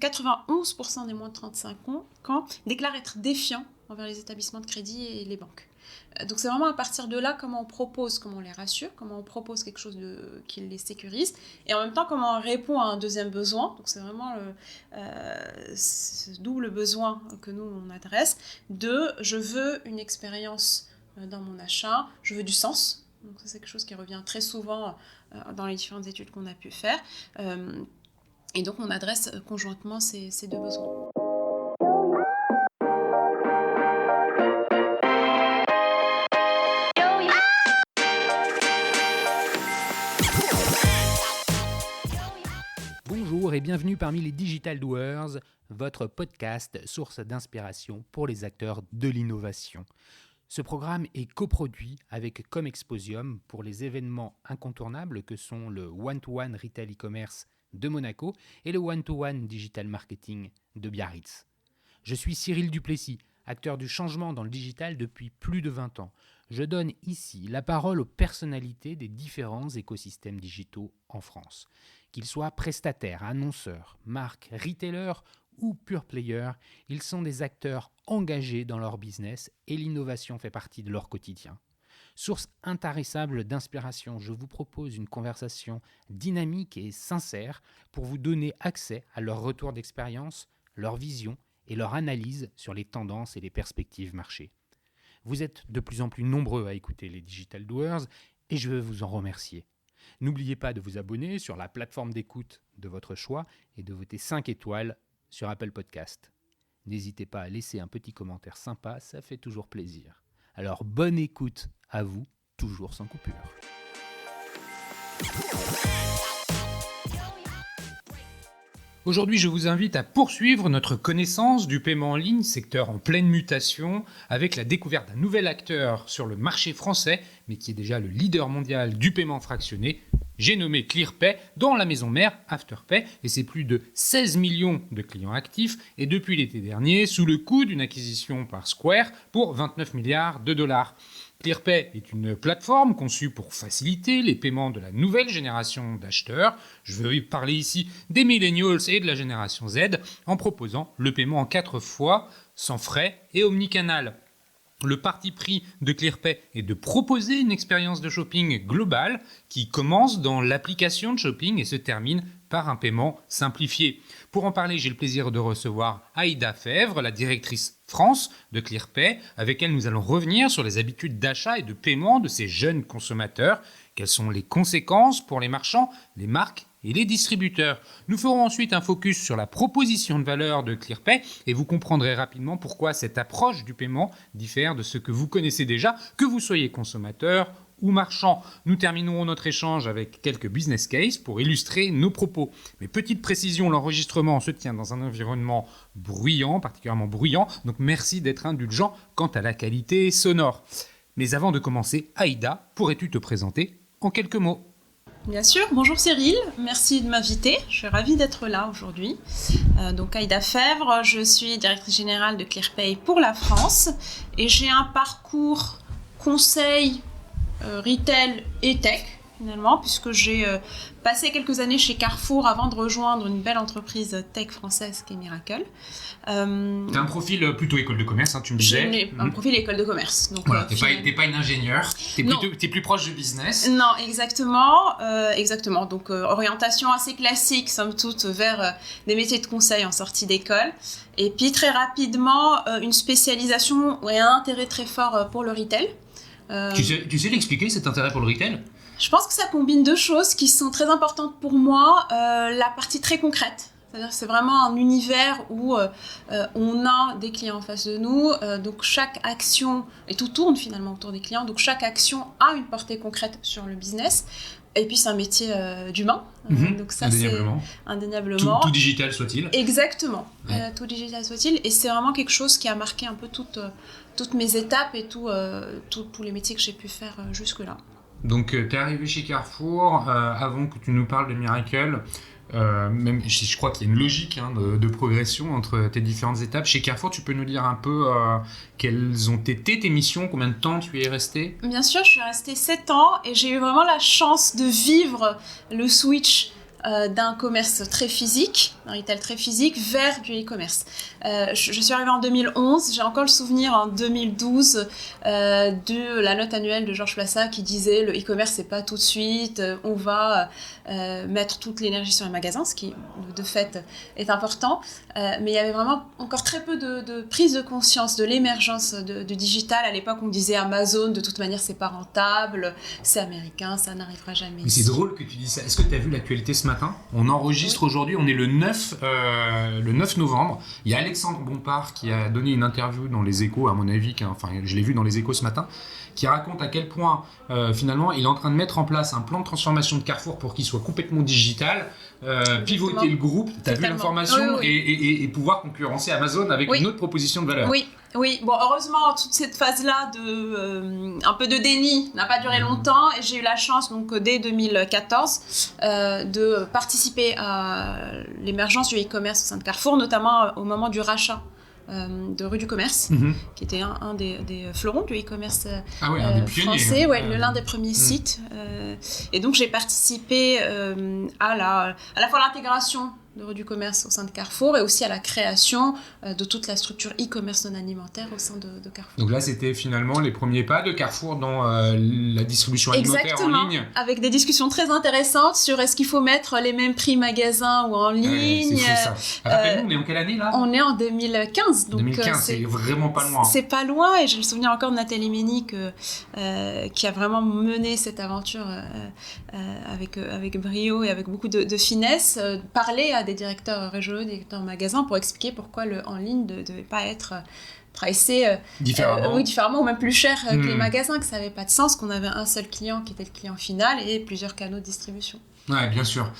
91% des moins de 35 ans déclarent être défiants envers les établissements de crédit et les banques. Donc c'est vraiment à partir de là comment on les rassure, comment on propose quelque chose qui les sécurise, et en même temps comment on répond à un deuxième besoin. Donc c'est vraiment ce double besoin que nous on adresse, je veux une expérience dans mon achat, je veux du sens. Donc ça, c'est quelque chose qui revient très souvent dans les différentes études qu'on a pu faire. Et donc on adresse conjointement ces deux besoins. Bonjour et bienvenue parmi les Digital Doers, votre podcast source d'inspiration pour les acteurs de l'innovation. Ce programme est coproduit avec Comexposium pour les événements incontournables que sont le One-to-One Retail e-commerce de Monaco et le One-to-One Digital Marketing de Biarritz. Je suis Cyril Duplessis, acteur du changement dans le digital depuis plus de 20 ans. Je donne ici la parole aux personnalités des différents écosystèmes digitaux en France. Qu'ils soient prestataires, annonceurs, marques, retailers ou pure players, ils sont des acteurs engagés dans leur business et l'innovation fait partie de leur quotidien. Source intarissable d'inspiration, je vous propose une conversation dynamique et sincère pour vous donner accès à leur retour d'expérience, leur vision et leur analyse sur les tendances et les perspectives marché. Vous êtes de plus en plus nombreux à écouter les Digital Doers et je veux vous en remercier. N'oubliez pas de vous abonner sur la plateforme d'écoute de votre choix et de voter 5 étoiles sur Apple Podcast. N'hésitez pas à laisser un petit commentaire sympa, ça fait toujours plaisir. Alors bonne écoute à vous, toujours sans coupure. Aujourd'hui, je vous invite à poursuivre notre connaissance du paiement en ligne, secteur en pleine mutation, avec la découverte d'un nouvel acteur sur le marché français, mais qui est déjà le leader mondial du paiement fractionné. J'ai nommé ClearPay dans la maison mère Afterpay, et c'est plus de 16 millions de clients actifs, et depuis l'été dernier, sous le coup d'une acquisition par Square pour 29 milliards de dollars. ClearPay est une plateforme conçue pour faciliter les paiements de la nouvelle génération d'acheteurs. Je veux parler ici des millennials et de la génération Z en proposant le paiement en 4 fois, sans frais et omnicanal. Le parti pris de ClearPay est de proposer une expérience de shopping globale qui commence dans l'application de shopping et se termine par un paiement simplifié. Pour en parler, j'ai le plaisir de recevoir Aïda Fèvre, la directrice France de ClearPay, avec elle nous allons revenir sur les habitudes d'achat et de paiement de ces jeunes consommateurs. Quelles sont les conséquences pour les marchands, les marques et les distributeurs. Nous ferons ensuite un focus sur la proposition de valeur de ClearPay et vous comprendrez rapidement pourquoi cette approche du paiement diffère de ce que vous connaissez déjà, que vous soyez consommateur ou marchand. Nous terminerons notre échange avec quelques business cases pour illustrer nos propos. Mais petite précision, l'enregistrement se tient dans un environnement bruyant, particulièrement bruyant, donc merci d'être indulgent quant à la qualité sonore. Mais avant de commencer, Aïda, pourrais-tu te présenter en quelques mots ? Bien sûr, bonjour Cyril, merci de m'inviter, je suis ravie d'être là aujourd'hui. Donc Aïda Fèvre, je suis directrice générale de ClearPay pour la France et j'ai un parcours conseil, retail et tech finalement, puisque j'ai passé quelques années chez Carrefour avant de rejoindre une belle entreprise tech française qui est Miracle. Tu as un profil plutôt école de commerce, tu me disais. J'ai un profil école de commerce. Donc, voilà, t'es pas une ingénieure, t'es plus proche du business. Non, exactement. Donc orientation assez classique, somme toute, vers des métiers de conseil en sortie d'école. Et puis très rapidement, une spécialisation et un intérêt très fort pour le retail. Tu sais l'expliquer, cet intérêt pour le retail ? Je pense que ça combine deux choses qui sont très importantes pour moi. La partie très concrète. C'est-à-dire que c'est vraiment un univers où on a des clients en face de nous, donc chaque action, et tout tourne finalement autour des clients, donc chaque action a une portée concrète sur le business. Et puis c'est un métier d'humain, donc ça indéniablement. C'est indéniablement. Tout digital soit-il. Exactement, ouais. Tout digital soit-il, et c'est vraiment quelque chose qui a marqué un peu toutes mes étapes et tous les métiers que j'ai pu faire jusque-là. Donc tu es arrivé chez Carrefour avant que tu nous parles de Miracle. Même je crois qu'il y a une logique de progression entre tes différentes étapes. Chez Carrefour, tu peux nous dire un peu quelles ont été tes missions, combien de temps tu y es resté ? Bien sûr, je suis restée 7 ans et j'ai eu vraiment la chance de vivre le switch d'un commerce très physique, un retail très physique, vers du e-commerce. Je suis arrivée en 2011, j'ai encore le souvenir en 2012 de la note annuelle de Georges Plassat qui disait le e-commerce c'est pas tout de suite, on va mettre toute l'énergie sur les magasins, ce qui de fait est important, mais il y avait vraiment encore très peu de prise de conscience de l'émergence du digital. À l'époque on disait Amazon de toute manière c'est pas rentable, c'est américain, ça n'arrivera jamais. Mais c'est drôle que tu dis ça. Est-ce que tu as vu l'actualité ce matin ? On enregistre aujourd'hui, on est le 9 novembre. Il y a Alexandre Bompard qui a donné une interview dans Les Échos, à mon avis, je l'ai vu dans Les Échos ce matin, qui raconte à quel point finalement il est en train de mettre en place un plan de transformation de Carrefour pour qu'il soit complètement digital, pivoter le groupe, tu as vu l'information, oui. Et pouvoir concurrencer Amazon avec une autre proposition de valeur. Oui, bon, heureusement, toute cette phase-là un peu de déni n'a pas duré longtemps et j'ai eu la chance, donc, dès 2014, de participer à l'émergence du e-commerce au sein de Carrefour, notamment au moment du rachat de Rue du Commerce, qui était un des fleurons du e-commerce un des pionniers, français, l'un des premiers sites. Et donc, j'ai participé à la fois l'intégration de Rue du Commerce au sein de Carrefour et aussi à la création de toute la structure e-commerce non alimentaire au sein de Carrefour. Donc là, c'était finalement les premiers pas de Carrefour dans la distribution alimentaire en ligne. Avec des discussions très intéressantes sur est-ce qu'il faut mettre les mêmes prix magasin ou en ligne. C'est fou ça. Rappelle-nous, on est en quelle année là ? On est en 2015. Donc 2015, c'est vraiment pas loin. C'est pas loin et j'ai le souvenir encore de Nathalie Ménic qui a vraiment mené cette aventure avec brio et avec beaucoup de finesse, parler à des directeurs régionaux, des directeurs magasins pour expliquer pourquoi le en ligne ne devait pas être pricé différemment ou même plus cher que les magasins, que ça n'avait pas de sens, qu'on avait un seul client qui était le client final et plusieurs canaux de distribution. Ouais, bien sûr.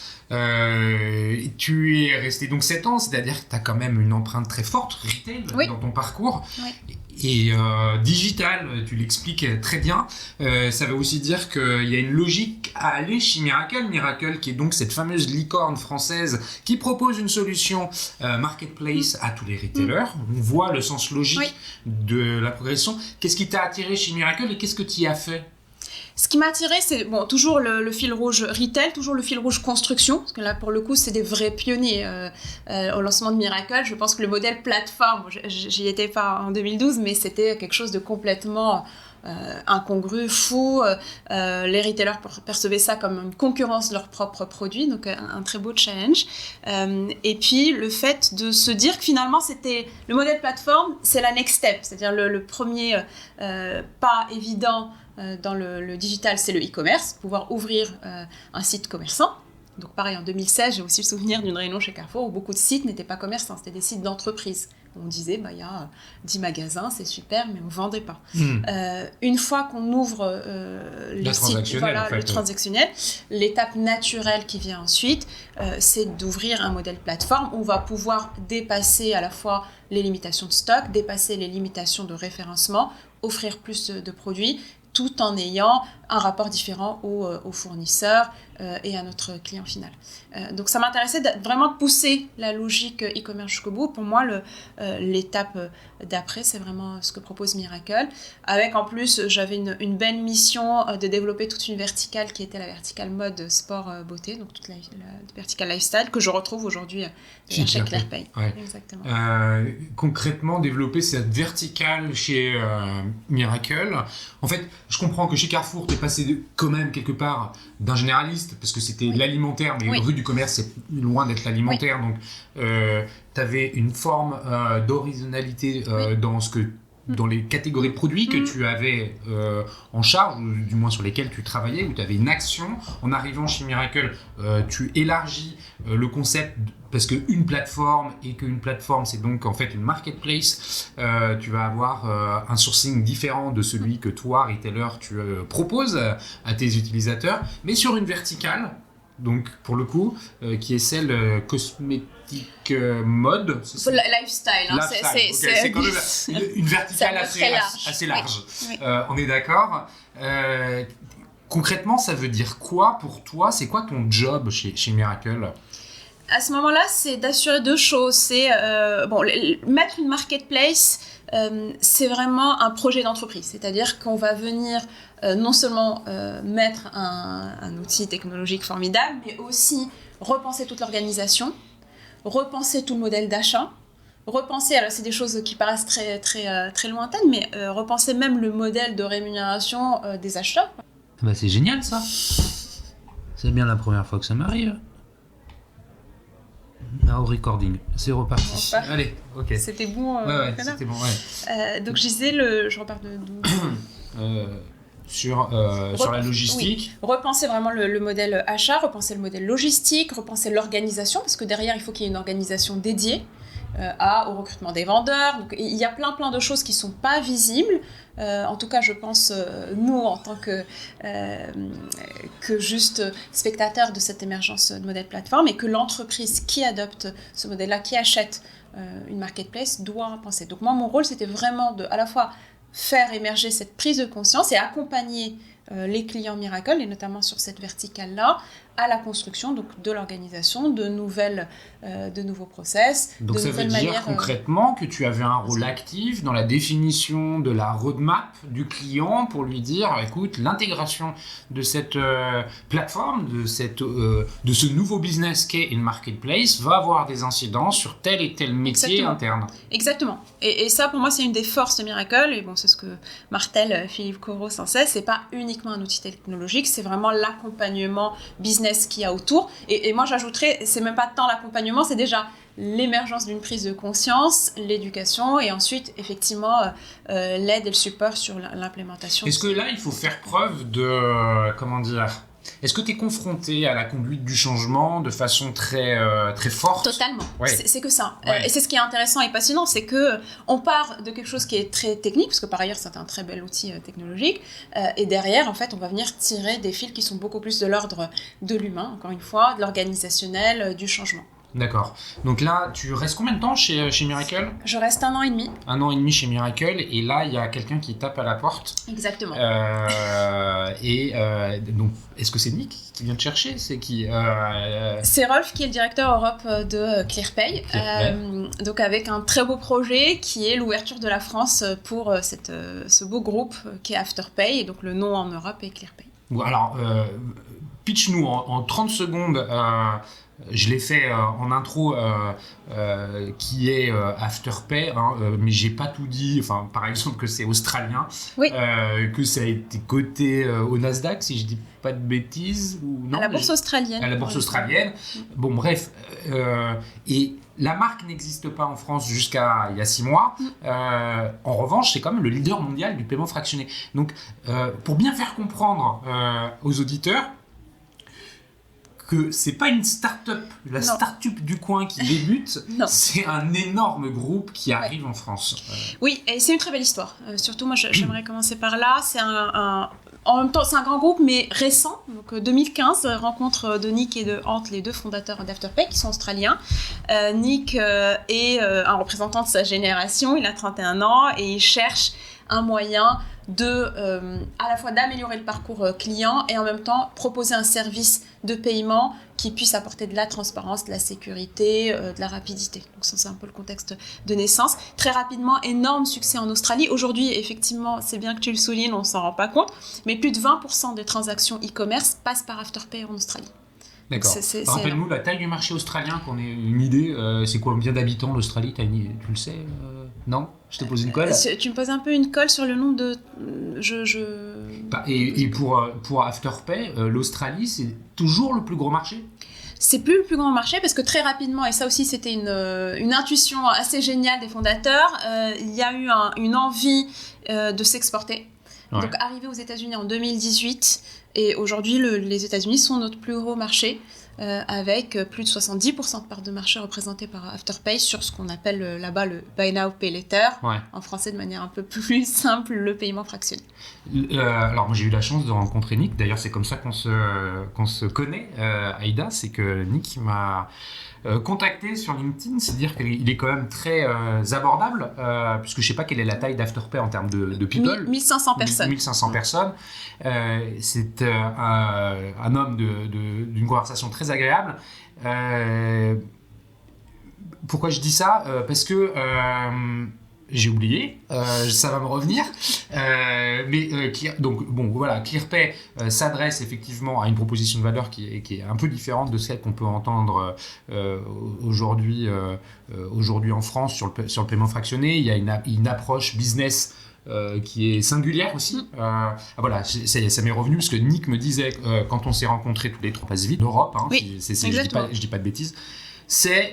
Tu es resté donc 7 ans, c'est-à-dire que tu as quand même une empreinte très forte retail dans ton parcours. Oui. Et digital, tu l'expliques très bien. Ça veut aussi dire qu'il y a une logique à aller chez Miracle. Miracle qui est donc cette fameuse licorne française qui propose une solution marketplace à tous les retailers. On voit le sens logique de la progression. Qu'est-ce qui t'a attiré chez Miracle et qu'est-ce que tu y as fait ? Ce qui m'a attiré, c'est toujours le fil rouge retail, toujours le fil rouge construction, parce que là, pour le coup, c'est des vrais pionniers. Au lancement de Miracle, je pense que le modèle plateforme, j'y étais pas en 2012, mais c'était quelque chose de complètement incongru, fou. Les retailers percevaient ça comme une concurrence de leurs propres produits, donc un très beau challenge. Et puis, le fait de se dire que finalement, c'était le modèle plateforme, c'est la next step, c'est-à-dire le premier pas évident dans le digital, c'est le e-commerce, pouvoir ouvrir un site commerçant. Donc pareil, en 2016, j'ai aussi le souvenir d'une réunion chez Carrefour où beaucoup de sites n'étaient pas commerçants, c'était des sites d'entreprise. On disait, il y a 10 magasins, c'est super, mais on ne vendait pas. Une fois qu'on ouvre les sites, le transactionnel, l'étape naturelle qui vient ensuite, c'est d'ouvrir un modèle plateforme où on va pouvoir dépasser à la fois les limitations de stock, dépasser les limitations de référencement, offrir plus de produits, tout en ayant un rapport différent aux fournisseurs et à notre client final. Donc ça m'intéressait vraiment de pousser la logique e-commerce jusqu'au bout. Pour moi, l'étape d'après, c'est vraiment ce que propose Miracle. Avec en plus, j'avais une belle mission de développer toute une verticale qui était la verticale mode, sport, beauté, donc toute la verticale lifestyle que je retrouve aujourd'hui chez Claire Pay. Ouais. Exactement. Concrètement, développer cette verticale chez Miracle. En fait, je comprends que chez Carrefour, tu es passé quand même quelque part d'un généraliste, parce que c'était l'alimentaire, mais Rue du Commerce, c'est loin d'être l'alimentaire. Donc, tu avais une forme d'horizontalité dans les catégories de produits que tu avais en charge, ou du moins sur lesquels tu travaillais, où tu avais une action. En arrivant chez Miracle, tu élargis le concept, parce qu'une plateforme, et qu'une plateforme, c'est donc en fait une marketplace, tu vas avoir un sourcing différent de celui que toi, retailer, tu proposes à tes utilisateurs, mais sur une verticale, donc pour le coup, qui est celle cosmétique mode. Lifestyle. C'est quand même une verticale assez large. Oui. On est d'accord. Concrètement, ça veut dire quoi pour toi ? C'est quoi ton job chez Miracle ? À ce moment-là, c'est d'assurer deux choses. C'est mettre une marketplace, c'est vraiment un projet d'entreprise. C'est-à-dire qu'on va venir non seulement mettre un outil technologique formidable, mais aussi repenser toute l'organisation, repenser tout le modèle d'achat, repenser, alors c'est des choses qui paraissent très, très, très lointaines, mais repenser même le modèle de rémunération des acheteurs. Bah c'est génial ça. C'est bien la première fois que ça m'arrive. Now recording, c'est reparti. Enfin, allez, ok. C'était bon. Ouais, c'était bon, ouais. Donc je disais, je repars de... sur la logistique. Oui. Repenser vraiment le modèle achat, repenser le modèle logistique, repenser l'organisation, parce que derrière, il faut qu'il y ait une organisation dédiée au recrutement des vendeurs. Donc, il y a plein de choses qui ne sont pas visibles. En tout cas, je pense, nous, en tant que juste spectateurs de cette émergence de modèle plateforme, et que l'entreprise qui adopte ce modèle-là, qui achète une marketplace, doit penser. Donc moi, mon rôle, c'était vraiment de, à la fois, faire émerger cette prise de conscience et accompagner les clients Miracle, et notamment sur cette verticale-là, à la construction donc, de l'organisation, de nouveaux process. Donc de ça veut dire concrètement que tu avais un rôle actif dans la définition de la roadmap du client pour lui dire, écoute, l'intégration de cette plateforme, de ce nouveau business qu'est une marketplace va avoir des incidences sur tel et tel métier interne. Exactement. Et ça, pour moi, c'est une des forces de Miracle, et bon, c'est ce que martèle Philippe Corot sans cesse, c'est pas uniquement un outil technologique, c'est vraiment l'accompagnement business qu'il y a autour. Et moi, j'ajouterais, c'est même pas tant l'accompagnement, c'est déjà l'émergence d'une prise de conscience, l'éducation, et ensuite, effectivement, l'aide et le support sur l'implémentation. Est-ce que là, il faut faire preuve de... comment dire ? Est-ce que tu es confronté à la conduite du changement de façon très, très forte ? Totalement. Ouais. C'est que ça. Ouais. Et c'est ce qui est intéressant et passionnant, c'est qu'on part de quelque chose qui est très technique, parce que par ailleurs, c'est un très bel outil technologique, et derrière, en fait, on va venir tirer des fils qui sont beaucoup plus de l'ordre de l'humain, encore une fois, de l'organisationnel, du changement. D'accord. Donc là, tu restes combien de temps chez Miracle ? Je reste 1 an et demi. 1 an et demi chez Miracle, et là, il y a quelqu'un qui tape à la porte. Exactement. Donc, est-ce que c'est Nick qui vient te chercher ? C'est qui C'est Rolf qui est le directeur Europe de ClearPay. Donc avec un très beau projet qui est l'ouverture de la France pour ce beau groupe qui est Afterpay, et donc le nom en Europe est ClearPay. Alors, pitch-nous en 30 secondes... je l'ai fait en intro qui est Afterpay, mais j'ai pas tout dit. Enfin, par exemple que c'est australien, oui. Que ça a été coté au Nasdaq, si je dis pas de bêtises, ou non. À la bourse australienne. À la bourse australienne. Bon, bref, et la marque n'existe pas en France jusqu'à il y a 6 mois. En revanche, c'est quand même le leader mondial du paiement fractionné. Donc, pour bien faire comprendre aux auditeurs que c'est pas une start-up, la start-up du coin qui débute, c'est un énorme groupe qui arrive en France. Oui, et c'est une très belle histoire. Surtout, moi, j'aimerais commencer par là. C'est en même temps, c'est un grand groupe, mais récent. Donc, 2015, rencontre de Nick et de Ant, les deux fondateurs d'Afterpay, qui sont australiens. Nick est un représentant de sa génération, il a 31 ans, et il cherche un moyen à la fois d'améliorer le parcours client et en même temps proposer un service de paiement qui puisse apporter de la transparence, de la sécurité, de la rapidité. Donc ça, c'est un peu le contexte de naissance. Très rapidement, énorme succès en Australie. Aujourd'hui, effectivement, c'est bien que tu le soulignes, on ne s'en rend pas compte, mais plus de 20% des transactions e-commerce passent par Afterpay en Australie. D'accord. Rappelle-nous la taille du marché australien, qu'on ait une idée. C'est combien d'habitants l'Australie ? Tu le sais non ? Je te pose une colle. Tu me poses un peu une colle sur le nombre de... Et pour Afterpay, l'Australie, c'est toujours le plus gros marché ? C'est plus le plus grand marché parce que très rapidement, et ça aussi c'était une intuition assez géniale des fondateurs, il y a eu une envie de s'exporter. Ouais. Donc arrivé aux États-Unis en 2018, et aujourd'hui les États-Unis sont notre plus gros marché, avec plus de 70% de parts de marché représentées par Afterpay sur ce qu'on appelle là-bas le Buy Now Pay Later, en français de manière un peu plus simple, le paiement fractionné. Alors moi j'ai eu la chance de rencontrer Nick, d'ailleurs c'est comme ça qu'on se connaît, Aïda, c'est que Nick m'a contacté sur LinkedIn, c'est dire qu'il est quand même très abordable, puisque je sais pas quelle est la taille d'Afterpay en termes de people. 1500 personnes. 1500 personnes. C'est un homme d'une conversation très agréable. Pourquoi je dis ça? Parce que j'ai oublié, ça va me revenir. Donc bon, voilà, ClearPay s'adresse effectivement à une proposition de valeur qui est un peu différente de celle qu'on peut entendre aujourd'hui en France sur le paiement fractionné. Il y a une approche business qui est singulière aussi. Voilà, ça m'est revenu parce que Nick me disait quand on s'est rencontrés tous les trois, passe vite, l'Europe, hein, oui, je dis pas de bêtises, ça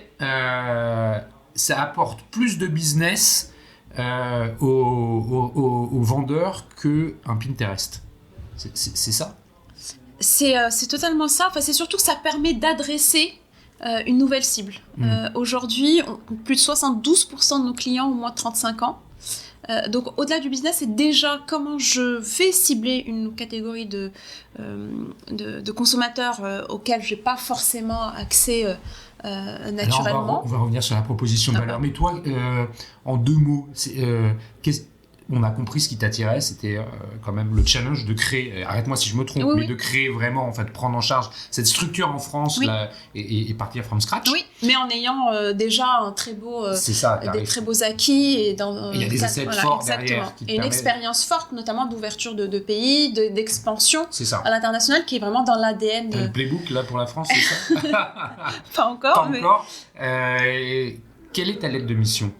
apporte plus de business aux vendeurs qu'un Pinterest. C'est ça? C'est totalement ça. Enfin, c'est surtout que ça permet d'adresser une nouvelle cible. Aujourd'hui, plus de 72% de nos clients ont moins de 35 ans. Donc au-delà du business, c'est déjà comment je vais cibler une catégorie de consommateurs auxquels je n'ai pas forcément accès naturellement. Alors on va revenir sur la proposition de valeur. Mais toi, en 2 mots, on a compris ce qui t'attirait, c'était quand même le challenge de créer, arrête-moi si je me trompe, mais de créer vraiment, en fait, prendre en charge cette structure en France là, et partir from scratch. Oui, mais en ayant déjà un très beau, des très beaux acquis. Et il y a des assets forts derrière. Et une expérience forte, notamment d'ouverture de pays, d'expansion à l'international, qui est vraiment dans l'ADN. T'as le playbook là pour la France, c'est ça? Pas encore. Encore. Quelle est ta lettre de mission?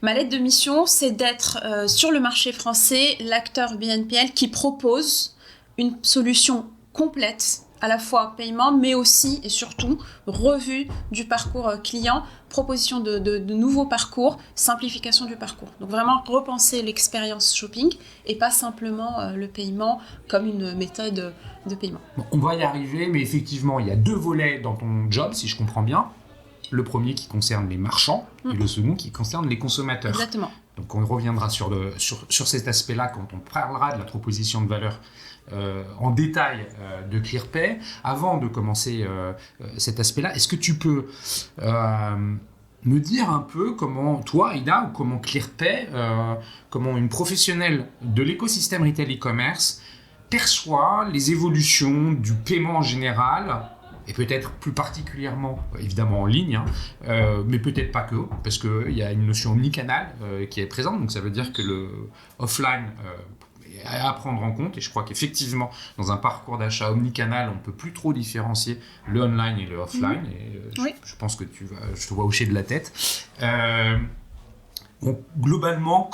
Ma lettre de mission, c'est d'être sur le marché français l'acteur BNPL qui propose une solution complète, à la fois paiement, mais aussi et surtout revue du parcours client, proposition de nouveaux parcours, simplification du parcours. Donc vraiment repenser l'expérience shopping et pas simplement le paiement comme une méthode de paiement. Bon, on va y arriver, mais effectivement, il y a 2 volets dans ton job, si je comprends bien. Le premier qui concerne les marchands et le second qui concerne les consommateurs. Exactement. Donc on reviendra sur cet aspect-là quand on parlera de la proposition de valeur en détail de ClearPay. Avant de commencer cet aspect-là, est-ce que tu peux me dire un peu comment toi, Ida, ou comment ClearPay, comment une professionnelle de l'écosystème retail e-commerce perçoit les évolutions du paiement en général, et peut-être plus particulièrement, évidemment en ligne, mais peut-être pas que, parce qu'il y a une notion omnicanal qui est présente, donc ça veut dire que le offline est à prendre en compte, et je crois qu'effectivement, dans un parcours d'achat omnicanal, on ne peut plus trop différencier le online et le offline, et je pense que je te vois hocher de la tête. Donc, globalement,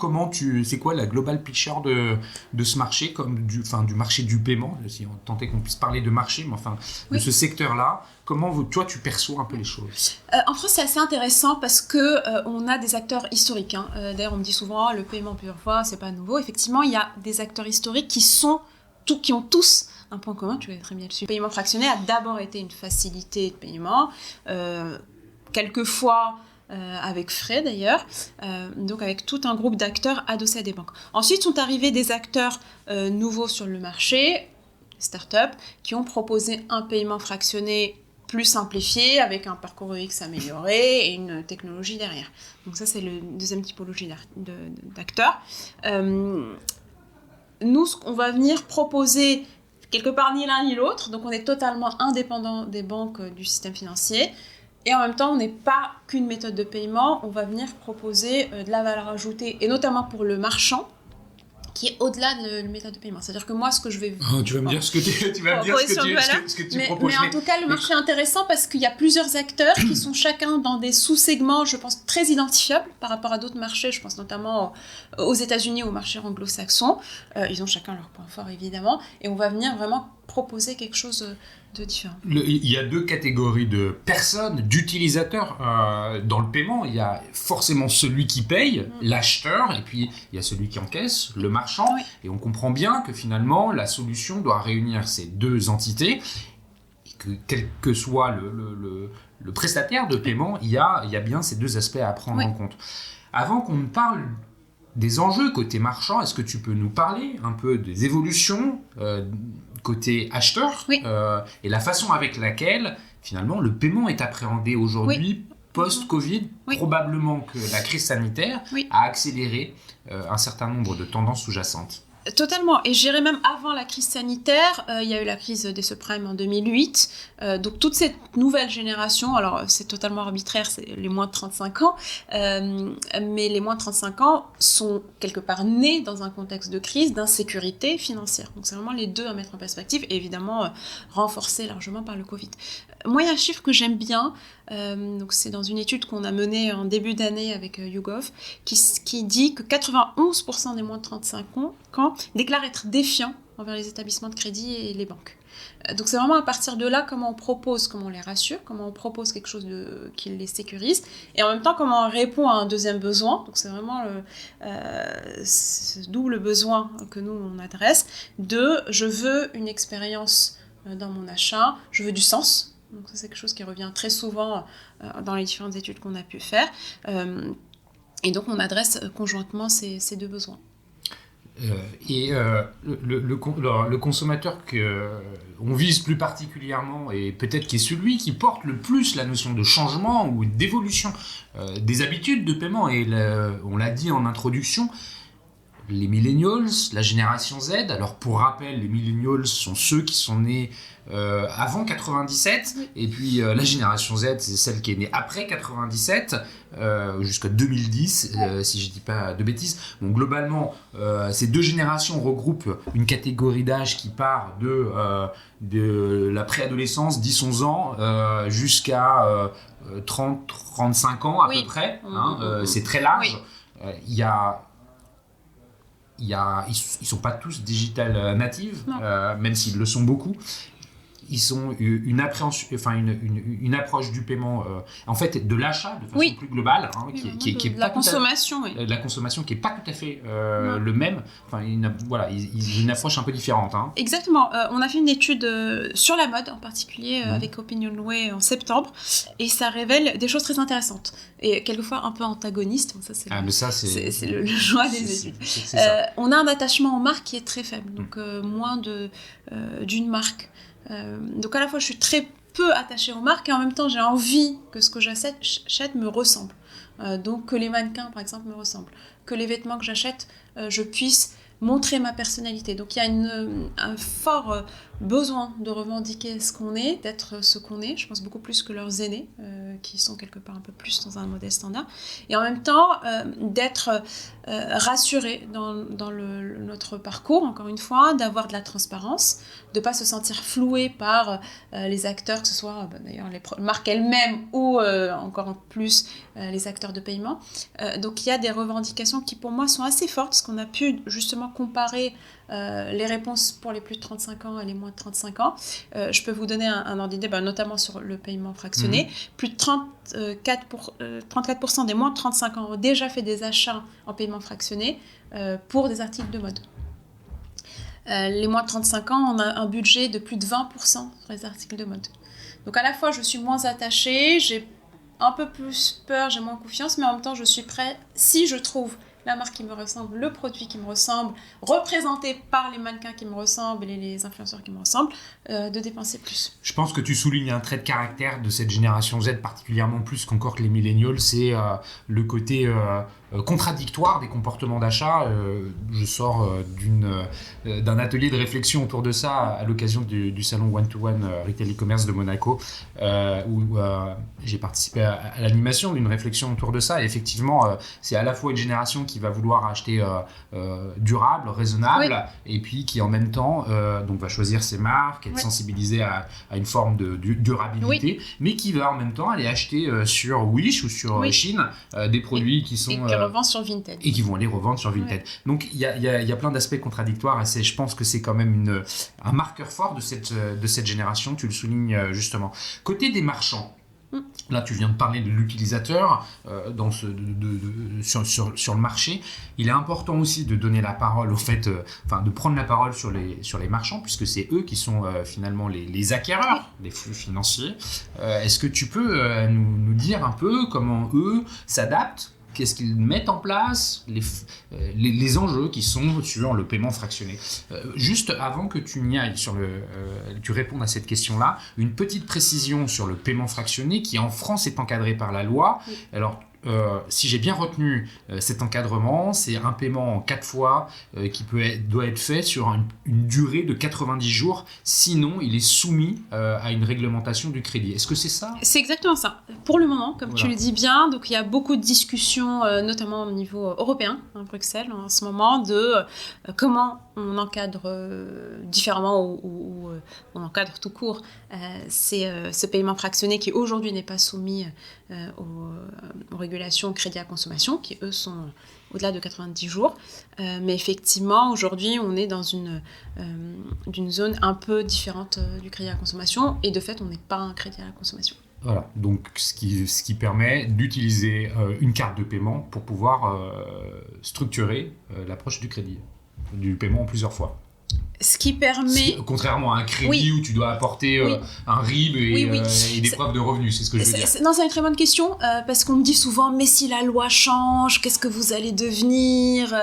c'est quoi la global picture de ce marché, comme du marché du paiement, si on tentait qu'on puisse parler de marché, mais enfin de ce secteur-là, comment toi tu perçois un peu les choses? En France, c'est assez intéressant parce que on a des acteurs historiques. D'ailleurs, on me dit souvent le paiement plusieurs fois, c'est pas nouveau. Effectivement, il y a des acteurs historiques qui ont tous un point commun. Tu es très bien dessus. Le paiement fractionné a d'abord été une facilité de paiement, quelquefois. Avec frais d'ailleurs, donc avec tout un groupe d'acteurs adossés à des banques. Ensuite sont arrivés des acteurs nouveaux sur le marché, start-up, qui ont proposé un paiement fractionné plus simplifié, avec un parcours UX amélioré et une technologie derrière. Donc ça, c'est le deuxième typologie d'acteurs. Nous, on va venir proposer quelque part ni l'un ni l'autre, donc on est totalement indépendant des banques du système financier. Et en même temps, on n'est pas qu'une méthode de paiement, on va venir proposer de la valeur ajoutée, et notamment pour le marchand, qui est au-delà de la méthode de paiement. C'est-à-dire que moi, ce que je vais... tu vas me dire ce que tu proposes. Mais en tout cas, le marché est intéressant parce qu'il y a plusieurs acteurs qui sont chacun dans des sous-segments, je pense, très identifiables par rapport à d'autres marchés. Je pense notamment aux États-Unis, au marché anglo-saxon. Ils ont chacun leurs points forts, évidemment. Et on va venir vraiment proposer quelque chose de différent. Il y a 2 catégories de personnes, d'utilisateurs dans le paiement. Il y a forcément celui qui paye, l'acheteur, et puis il y a celui qui encaisse, le marchand. Oui. Et on comprend bien que finalement, la solution doit réunir ces 2 entités, et que quel que soit le prestataire de paiement, il y a bien ces 2 aspects à prendre en compte. Avant qu'on ne parle des enjeux côté marchand, est-ce que tu peux nous parler un peu des évolutions côté acheteur et la façon avec laquelle finalement le paiement est appréhendé aujourd'hui post-Covid, probablement que la crise sanitaire a accéléré un certain nombre de tendances sous-jacentes. Totalement. Et j'irais même avant la crise sanitaire, il y a eu la crise des subprimes en 2008. Donc toute cette nouvelle génération, alors c'est totalement arbitraire, c'est les moins de 35 ans, mais les moins de 35 ans sont quelque part nés dans un contexte de crise, d'insécurité financière. Donc c'est vraiment les deux à mettre en perspective, et évidemment renforcés largement par le Covid. Moi, il y a un chiffre que j'aime bien, donc c'est dans une étude qu'on a menée en début d'année avec YouGov, qui dit que 91% des moins de 35 ans déclarent être défiants envers les établissements de crédit et les banques. Donc c'est vraiment à partir de là comment on les rassure, comment on propose quelque chose qui les sécurise, et en même temps comment on répond à un deuxième besoin. Donc c'est vraiment ce double besoin que nous on adresse, je veux une expérience dans mon achat, je veux du sens. Donc ça, c'est quelque chose qui revient très souvent dans les différentes études qu'on a pu faire. Et donc, on adresse conjointement ces deux besoins. Le consommateur qu'on vise plus particulièrement, et peut-être qui est celui qui porte le plus la notion de changement ou d'évolution des habitudes de paiement, et on l'a dit en introduction, les millennials, la génération Z. Alors pour rappel, les millennials sont ceux qui sont nés avant 97, oui. Et puis la génération Z, c'est celle qui est née après 97, jusqu'à 2010, si je ne dis pas de bêtises. Bon, globalement, ces deux générations regroupent une catégorie d'âge qui part de la préadolescence, 10-11 ans, jusqu'à 30-35 ans à peu près. C'est très large. Oui. Ils sont pas tous digital natives, même s'ils le sont beaucoup. Ils ont une approche du paiement, en fait, de l'achat de façon plus globale, qui est la consommation, la consommation qui est pas tout à fait le même. Enfin, ils ont une approche un peu différente. Hein. Exactement. On a fait une étude sur la mode, en particulier avec Opinionway en septembre, et ça révèle des choses très intéressantes et quelquefois un peu antagonistes. Donc ça, c'est le joie des études. On a un attachement aux marques qui est très faible, donc moins d'une marque. Donc à la fois je suis très peu attachée aux marques et en même temps j'ai envie que ce que j'achète me ressemble, donc que les mannequins par exemple me ressemblent, que les vêtements que j'achète je puisse montrer ma personnalité. Donc il y a un fort besoin de revendiquer ce qu'on est, d'être ce qu'on est, je pense beaucoup plus que leurs aînés qui sont quelque part un peu plus dans un modèle standard, et en même temps d'être rassurés dans notre parcours, encore une fois, d'avoir de la transparence, de ne pas se sentir floué par les acteurs, que ce soit d'ailleurs les marques elles-mêmes ou encore plus les acteurs de paiement. Donc il y a des revendications qui pour moi sont assez fortes, parce qu'on a pu justement comparer les réponses pour les plus de 35 ans et les moins de 35 ans. Je peux vous donner un ordre d'idée, notamment sur le paiement fractionné. Plus de 34% des moins de 35 ans ont déjà fait des achats en paiement fractionné pour des articles de mode. Les moins de 35 ans, on a un budget de plus de 20% sur les articles de mode. Donc à la fois, je suis moins attachée, j'ai un peu plus peur, j'ai moins confiance, mais en même temps, je suis prête, si je trouve la marque qui me ressemble, le produit qui me ressemble, représenté par les mannequins qui me ressemblent et les influenceurs qui me ressemblent, de dépenser plus. Je pense que tu soulignes un trait de caractère de cette génération Z, particulièrement plus qu'encore que les millennials, c'est le côté contradictoire des comportements d'achat. Je sors d'un atelier de réflexion autour de ça à l'occasion du salon One-to-One Retail e-commerce de Monaco, où j'ai participé à l'animation d'une réflexion autour de ça. Et effectivement, c'est à la fois une génération qui va vouloir acheter durable, raisonnable, et puis qui en même temps donc va choisir ses marques, être sensibilisée à une forme de durabilité, mais qui va en même temps aller acheter sur Wish ou sur Chine des produits qui sont... revendent sur Vinted. Et qui vont aller revendre sur Vinted. Donc il y a plein d'aspects contradictoires, et je pense que c'est quand même un marqueur fort de cette génération, tu le soulignes justement. Côté des marchands, là tu viens de parler de l'utilisateur sur le marché. Il est important aussi de donner la parole de prendre la parole sur les marchands, puisque c'est eux qui sont finalement les acquéreurs des flux financiers. Est-ce que tu peux nous dire un peu comment eux s'adaptent? Qu'est-ce qu'ils mettent en place, les enjeux qui sont sur le paiement fractionné. Juste avant que tu n'y ailles, tu répondes à cette question-là, une petite précision sur le paiement fractionné qui en France est encadré par la loi. Alors, si j'ai bien retenu cet encadrement, c'est un paiement en 4 fois qui doit être fait sur une durée de 90 jours. Sinon, il est soumis à une réglementation du crédit. Est-ce que c'est ça ? C'est exactement ça. Pour le moment, comme tu le dis bien, donc il y a beaucoup de discussions, notamment au niveau européen, à Bruxelles, en ce moment, de comment on encadre différemment ou on encadre tout court ce paiement fractionné qui aujourd'hui n'est pas soumis aux régulations crédit à consommation, qui eux sont au-delà de 90 jours. Mais effectivement, aujourd'hui, on est dans une zone un peu différente du crédit à consommation et de fait, on n'est pas un crédit à la consommation. Voilà, donc ce qui permet d'utiliser une carte de paiement pour pouvoir structurer l'approche du crédit, du paiement en plusieurs fois. Ce qui permet... Contrairement à un crédit où tu dois apporter un RIB et des preuves de revenus, c'est ce que je veux dire. Non, c'est une très bonne question, parce qu'on me dit souvent, mais si la loi change, qu'est-ce que vous allez devenir ?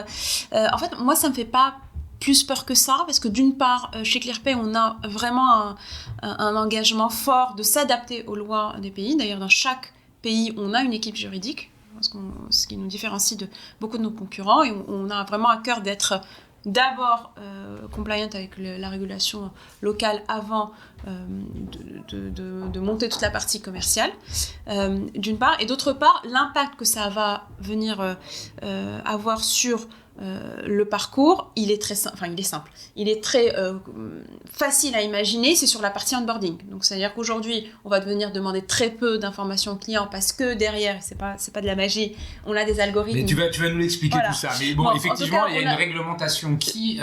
En fait, moi, ça ne me fait pas plus peur que ça, parce que d'une part, chez ClearPay, on a vraiment un engagement fort de s'adapter aux lois des pays. D'ailleurs, dans chaque pays, on a une équipe juridique, ce qui nous différencie de beaucoup de nos concurrents, et on a vraiment à cœur d'être d'abord compliant avec la régulation locale avant de monter toute la partie commerciale, d'une part, et d'autre part, l'impact que ça va venir avoir sur le parcours, il est simple, il est très facile à imaginer, c'est sur la partie onboarding. Donc c'est-à-dire qu'aujourd'hui, on va devenir demander très peu d'informations aux clients parce que derrière, c'est pas de la magie, on a des algorithmes. Mais tu vas nous l'expliquer tout ça. Mais bon, effectivement, cas, il y a une réglementation qui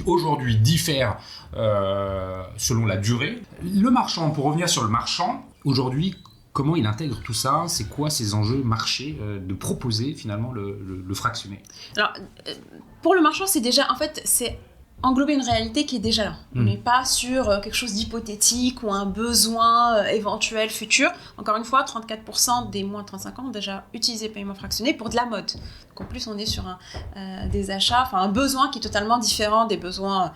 aujourd'hui diffère selon la durée. Le marchand, pour revenir sur le marchand, aujourd'hui, comment il intègre tout ça ? C'est quoi ces enjeux marché de proposer finalement le fractionné ? Alors, pour le marchand, c'est déjà, en fait, c'est englober une réalité qui est déjà là. On n'est pas sur quelque chose d'hypothétique ou un besoin éventuel futur. Encore une fois, 34% des moins de 35 ans ont déjà utilisé le paiement fractionné pour de la mode. Donc en plus, on est sur des achats, un besoin qui est totalement différent des besoins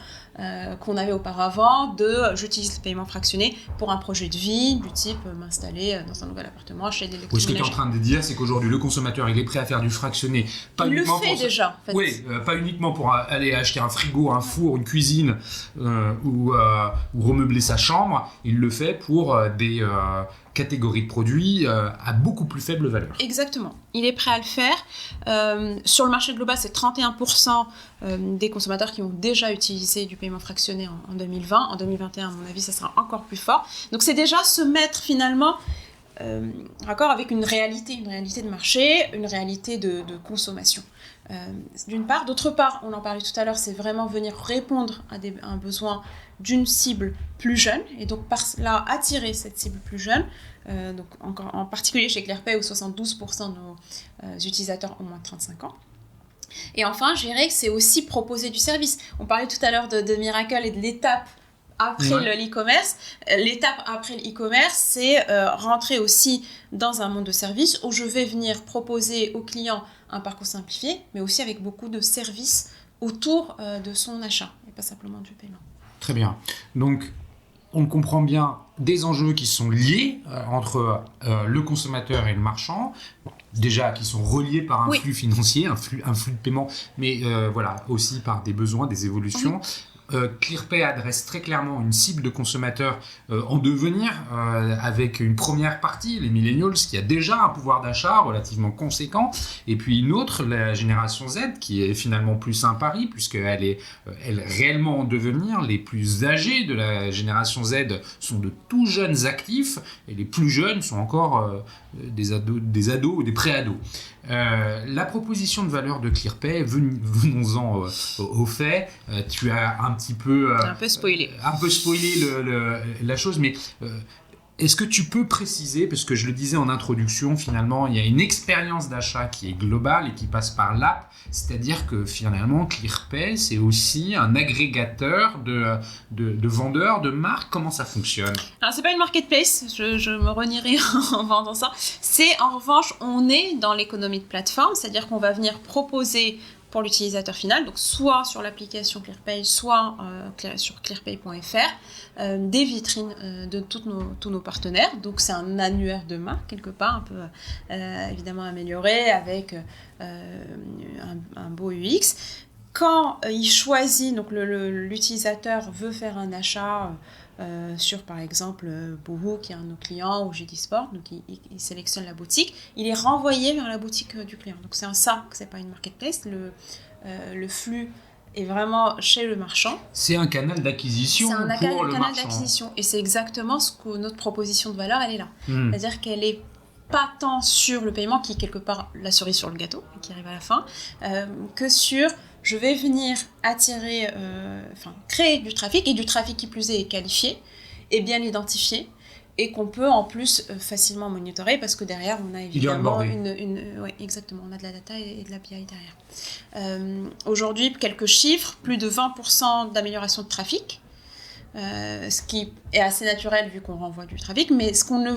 qu'on avait auparavant j'utilise le paiement fractionné pour un projet de vie du type m'installer dans un nouvel appartement, acheter de l'électroménager. Ce que tu es en train de dire, c'est qu'aujourd'hui le consommateur il est prêt à faire du fractionné. Il le fait déjà. En fait. Oui, pas uniquement pour aller acheter un frigo, un four, une cuisine ou remeubler sa chambre. Il le fait pour des catégories de produits à beaucoup plus faible valeur. Exactement. Il est prêt à le faire. Sur le marché global, c'est 31% des consommateurs qui ont déjà utilisé du paiement fractionné en 2020. En 2021, à mon avis, ça sera encore plus fort. Donc, c'est déjà se mettre finalement raccord avec une réalité de marché, une réalité de consommation. D'une part. D'autre part, on en parlait tout à l'heure, c'est vraiment venir répondre à un besoin d'une cible plus jeune et donc par là attirer cette cible plus jeune. Donc en particulier chez ClearPay où 72% de nos utilisateurs ont moins de 35 ans. Et enfin, je dirais que c'est aussi proposer du service. On parlait tout à l'heure de Miracle et de l'étape après l'e-commerce. L'étape après l'e-commerce, c'est rentrer aussi dans un monde de service où je vais venir proposer aux clients un parcours simplifié, mais aussi avec beaucoup de services autour de son achat et pas simplement du paiement. Très bien. Donc, on comprend bien des enjeux qui sont liés entre le consommateur et le marchand, déjà qui sont reliés par un flux financier, un flux de paiement, mais aussi par des besoins, des évolutions. ClearPay adresse très clairement une cible de consommateurs en devenir avec une première partie, les millennials, qui a déjà un pouvoir d'achat relativement conséquent, et puis une autre, la génération Z, qui est finalement plus un pari, puisqu'elle est réellement en devenir. Les plus âgés de la génération Z sont de tout jeunes actifs, et les plus jeunes sont encore des ados ou des pré-ados. La proposition de valeur de ClearPay, venons-en au fait. Tu as un peu spoilé la chose, mais est-ce que tu peux préciser, parce que je le disais en introduction, finalement, il y a une expérience d'achat qui est globale et qui passe par l'app, c'est-à-dire que finalement, ClearPay, c'est aussi un agrégateur de vendeurs, de marques. Comment ça fonctionne ? Alors, c'est pas une marketplace, je me renierai en vendant ça. C'est, en revanche, on est dans l'économie de plateforme, c'est-à-dire qu'on va venir proposer pour l'utilisateur final, donc soit sur l'application ClearPay, soit sur clearpay.fr, des vitrines de tous nos partenaires. Donc c'est un annuaire de marque quelque part, un peu évidemment amélioré avec un beau UX. Quand il choisit, donc l'utilisateur veut faire un achat sur par exemple Boohoo qui est un de nos clients ou GD Sport, donc il sélectionne la boutique, il est renvoyé vers la boutique du client. Donc c'est en ça que c'est pas une marketplace, le flux est vraiment chez le marchand. C'est un canal d'acquisition pour le marchand. C'est un canal d'acquisition et c'est exactement ce que notre proposition de valeur elle est là. C'est-à-dire qu'elle est pas tant sur le paiement qui est quelque part la cerise sur le gâteau qui arrive à la fin, que sur je vais venir attirer, créer du trafic, et du trafic qui plus est qualifié et bien identifié, et qu'on peut en plus facilement monitorer, parce que derrière on a évidemment exactement, on a de la data et de la BI derrière. Aujourd'hui, quelques chiffres, plus de 20% d'amélioration de trafic, ce qui est assez naturel vu qu'on renvoie du trafic, mais ce qu'on ne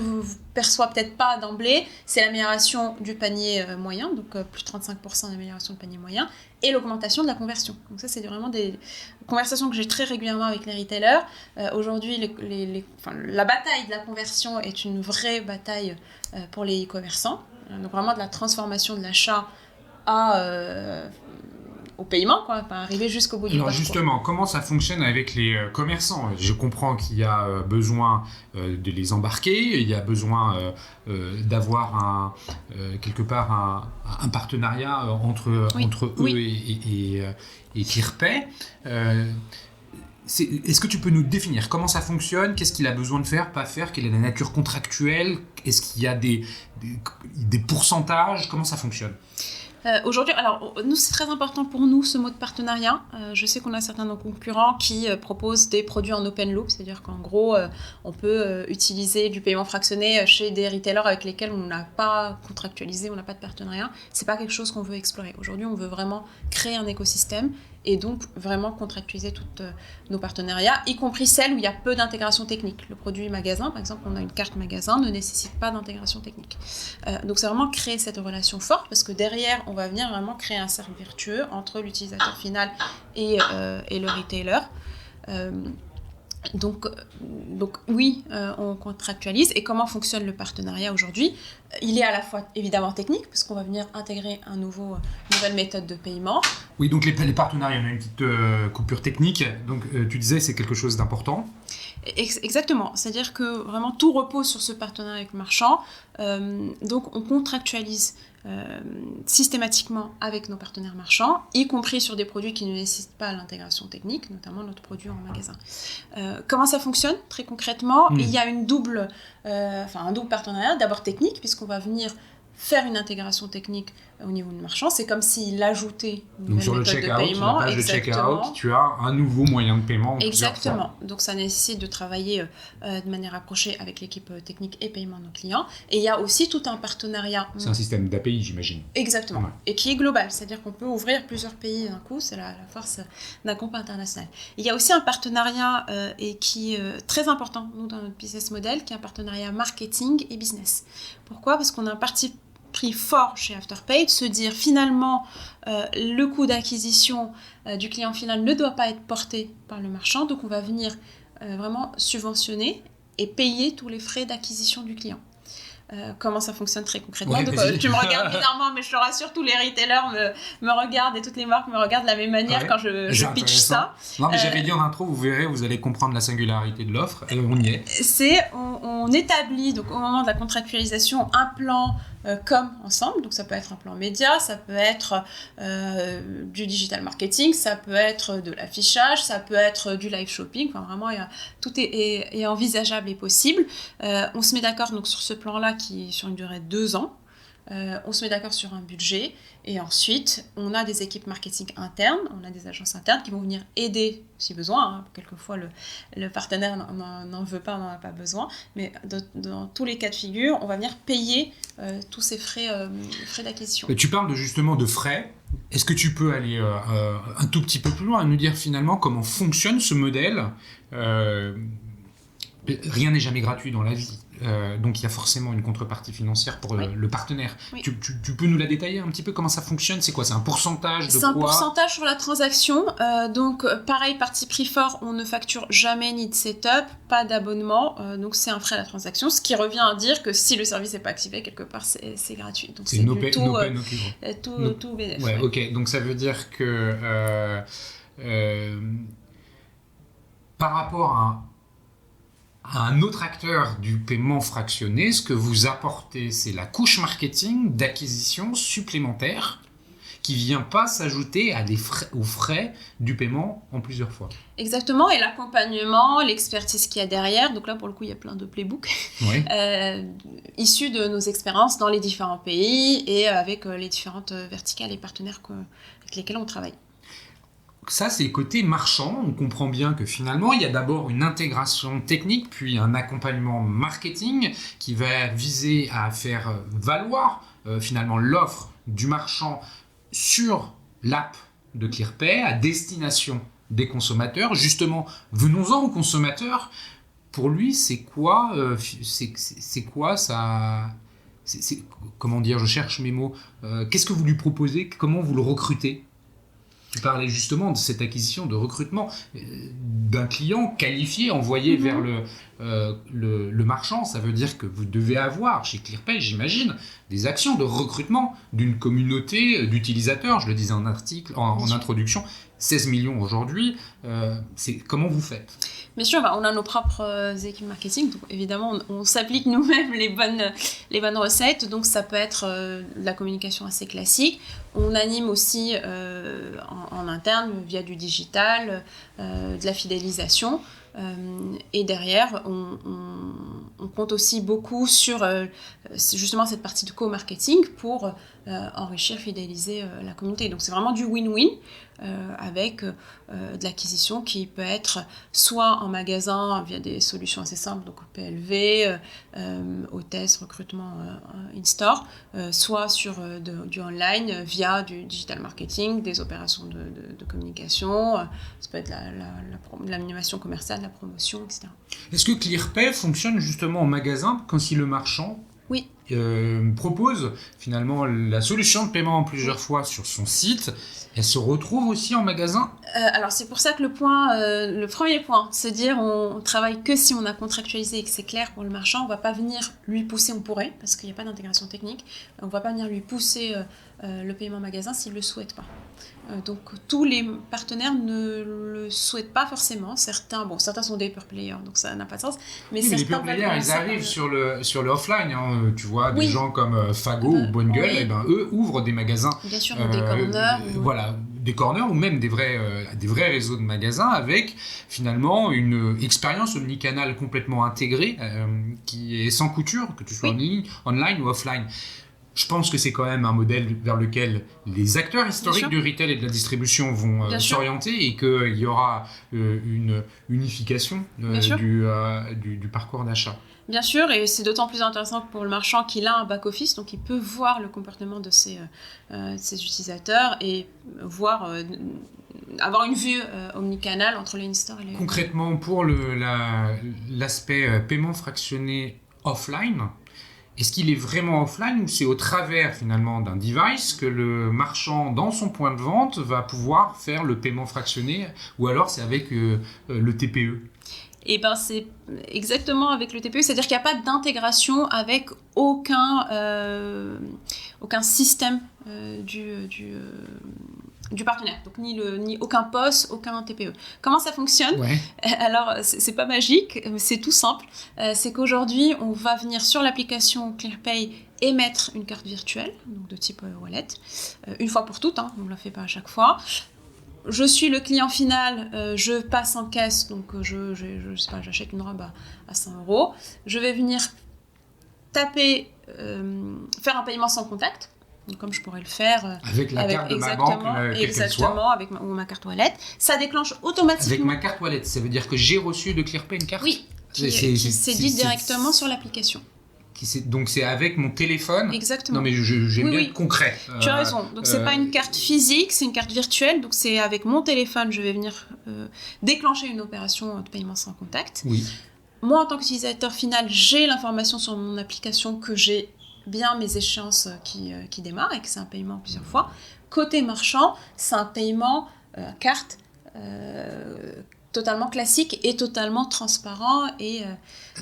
perçoit peut-être pas d'emblée, c'est l'amélioration du panier moyen, donc plus de 35% d'amélioration du panier moyen, et l'augmentation de la conversion. Donc ça, c'est vraiment des conversations que j'ai très régulièrement avec les retailers. Aujourd'hui, la bataille de la conversion est une vraie bataille pour les e-commerçants, donc vraiment de la transformation de l'achat au paiement, quoi, pas arriver jusqu'au bout du parcours. Alors justement, comment ça fonctionne avec les commerçants ? Je comprends qu'il y a besoin de les embarquer, il y a besoin d'avoir quelque part un partenariat entre eux et ClearPay. Est-ce que tu peux nous définir comment ça fonctionne ? Qu'est-ce qu'il a besoin de faire, pas faire ? Quelle est la nature contractuelle ? Est-ce qu'il y a des pourcentages ? Comment ça fonctionne ? Aujourd'hui, alors nous c'est très important pour nous ce mot de partenariat. Je sais qu'on a certains de nos concurrents qui proposent des produits en open loop, c'est-à-dire qu'en gros on peut utiliser du paiement fractionné chez des retailers avec lesquels on n'a pas contractualisé, on n'a pas de partenariat. C'est pas quelque chose qu'on veut explorer. Aujourd'hui, on veut vraiment créer un écosystème et donc vraiment contractualiser toutes nos partenariats, y compris celles où il y a peu d'intégration technique. Le produit magasin, par exemple, on a une carte magasin, ne nécessite pas d'intégration technique. Donc c'est vraiment créer cette relation forte, parce que derrière, on va venir vraiment créer un cercle vertueux entre l'utilisateur final et le retailer. Donc oui, on contractualise. Et comment fonctionne le partenariat aujourd'hui ? Il est à la fois évidemment technique, parce qu'on va venir intégrer une nouvelle méthode de paiement. Oui, donc les partenariats, on a une petite coupure technique. Donc tu disais c'est quelque chose d'important. Exactement, c'est-à-dire que vraiment tout repose sur ce partenariat avec le marchand. Donc on contractualise systématiquement avec nos partenaires marchands, y compris sur des produits qui ne nécessitent pas l'intégration technique, notamment notre produit en magasin. Comment ça fonctionne très concrètement ? Il y a un double partenariat, d'abord technique, puisqu'on va venir faire une intégration technique au niveau du marchand. C'est comme s'il ajoutait une nouvelle méthode de paiement. Sur la page de checkout, tu as un nouveau moyen de paiement. Exactement. Donc ça nécessite de travailler de manière approchée avec l'équipe technique et paiement de nos clients. Et il y a aussi tout un partenariat. C'est un système d'API, j'imagine. Exactement. Ouais. Et qui est global. C'est-à-dire qu'on peut ouvrir plusieurs pays d'un coup. C'est la force d'un groupe international. Il y a aussi un partenariat et qui est très important, nous, dans notre business model, qui est un partenariat marketing et business. Pourquoi ? Parce qu'on a un parti pris fort chez Afterpay de se dire finalement le coût d'acquisition du client final ne doit pas être porté par le marchand, donc on va venir vraiment subventionner et payer tous les frais d'acquisition du client. Comment ça fonctionne très concrètement. Donc, tu me regardes bizarrement, mais je te rassure, tous les retailers me regardent et toutes les marques me regardent de la même manière quand je pitch ça. Non, mais j'avais dit en intro, vous verrez, vous allez comprendre la singularité de l'offre, et on y est. On établit donc, au moment de la contractualisation un plan com ensemble, donc ça peut être un plan média, ça peut être du digital marketing, ça peut être de l'affichage, ça peut être du live shopping, enfin vraiment tout est envisageable et possible. On se met d'accord donc, sur ce plan-là qui est sur une durée de 2 ans. On se met d'accord sur un budget et ensuite on a des équipes marketing internes, on a des agences internes qui vont venir aider si besoin. Quelquefois le partenaire n'en veut pas, n'en a pas besoin, mais dans tous les cas de figure, on va venir payer tous ces frais d'acquisition. Tu parles justement de frais. Est-ce que tu peux aller un tout petit peu plus loin et nous dire finalement comment fonctionne ce modèle ? Rien n'est jamais gratuit dans la vie. donc il y a forcément une contrepartie financière pour le partenaire. Oui. Tu peux nous la détailler un petit peu, comment ça fonctionne? C'est quoi? C'est un pourcentage de quoi? C'est un pourcentage sur la transaction. Donc pareil, parti pris fort, on ne facture jamais ni de setup, pas d'abonnement. Donc c'est un frais à la transaction, ce qui revient à dire que si le service n'est pas activé quelque part, c'est gratuit. Donc c'est no pay, tout bénéfice. Ouais, ok. Donc ça veut dire que par rapport à un autre acteur du paiement fractionné, ce que vous apportez, c'est la couche marketing d'acquisition supplémentaire qui ne vient pas s'ajouter aux frais du paiement en plusieurs fois. Exactement, et l'accompagnement, l'expertise qu'il y a derrière. Donc là, pour le coup, il y a plein de playbooks issus de nos expériences dans les différents pays et avec les différentes verticales et partenaires avec lesquels on travaille. Ça, c'est côté marchand. On comprend bien que finalement, il y a d'abord une intégration technique, puis un accompagnement marketing qui va viser à faire valoir finalement l'offre du marchand sur l'app de ClearPay à destination des consommateurs. Justement, venons-en aux consommateurs. Pour lui, c'est quoi ça? Comment dire? Je cherche mes mots. Qu'est-ce que vous lui proposez? Comment vous le recrutez? Tu parlais justement de cette acquisition, de recrutement d'un client qualifié, envoyé vers le marchand. Ça veut dire que vous devez avoir chez ClearPay, j'imagine, des actions de recrutement d'une communauté d'utilisateurs. Je le disais en article, en introduction, 16 millions aujourd'hui. Comment vous faites? Bien sûr, on a nos propres équipes marketing, donc évidemment on s'applique nous-mêmes les bonnes recettes, donc ça peut être de la communication assez classique. On anime aussi en interne via du digital, de la fidélisation. Et derrière, on compte aussi beaucoup sur justement cette partie de co-marketing pour enrichir, fidéliser la communauté. Donc c'est vraiment du win-win avec de l'acquisition qui peut être soit en magasin via des solutions assez simples, donc PLV, hôtesse, recrutement in-store, soit sur du online via du digital marketing, des opérations de communication, ça peut être l'animation commerciale, la promotion, etc. Est-ce que ClearPay fonctionne justement en magasin quand si le marchand propose finalement la solution de paiement en plusieurs fois sur son site? Elle se retrouve aussi en magasin? Alors c'est pour ça que le premier point, c'est dire on travaille que si on a contractualisé et que c'est clair pour le marchand. On ne va pas venir lui pousser, on pourrait, parce qu'il n'y a pas d'intégration technique, on ne va pas venir lui pousser le paiement en magasin s'il ne le souhaite pas. Donc tous les partenaires ne le souhaitent pas forcément. Certains sont des pure players, donc ça n'a pas de sens. Mais les pure players, ils arrivent sur le offline. Hein. Tu vois, des gens comme Fago ou Bonne Gueule, eux ouvrent des magasins. Bien sûr, des corners. Voilà, des corners ou même des vrais réseaux de magasins avec finalement une expérience omnicanal complètement intégrée qui est sans couture, que tu sois en ligne, online ou offline. Je pense que c'est quand même un modèle vers lequel les acteurs historiques du retail et de la distribution vont s'orienter et qu'il y aura une unification du parcours d'achat. Bien sûr, et c'est d'autant plus intéressant pour le marchand qu'il a un back-office, donc il peut voir le comportement de ses utilisateurs et avoir une vue omnicanal entre les in-store et les... Concrètement, pour l'aspect paiement fractionné offline, est-ce qu'il est vraiment offline ou c'est au travers finalement d'un device que le marchand dans son point de vente va pouvoir faire le paiement fractionné ou alors c'est avec le TPE? Et c'est exactement avec le TPE, c'est-à-dire qu'il n'y a pas d'intégration avec aucun système du partenaire, donc ni aucun POS, aucun TPE. Comment ça fonctionne? Alors, c'est pas magique, c'est tout simple. C'est qu'aujourd'hui, on va venir sur l'application ClearPay émettre une carte virtuelle, donc de type wallet, une fois pour toutes, on ne la fait pas à chaque fois. Je suis le client final, je passe en caisse, donc je sais pas, j'achète une robe à 100 €. Je vais venir taper, faire un paiement sans contact. Donc, comme je pourrais le faire avec la carte de ma banque, exactement, avec ma carte wallet, ça déclenche automatiquement. Avec ma carte wallet, ça veut dire que j'ai reçu de ClearPay une carte? Oui, qui dit directement sur l'application. Donc c'est avec mon téléphone? Exactement. Non mais j'aime bien être concret. Tu as raison. Donc c'est pas une carte physique, c'est une carte virtuelle. Donc c'est avec mon téléphone, je vais venir déclencher une opération de paiement sans contact. Oui. moi, en tant qu'utilisateur final, j'ai l'information sur mon application que j'ai bien mes échéances qui démarrent et que c'est un paiement plusieurs fois. Côté marchand, c'est un paiement carte totalement classique et totalement transparent.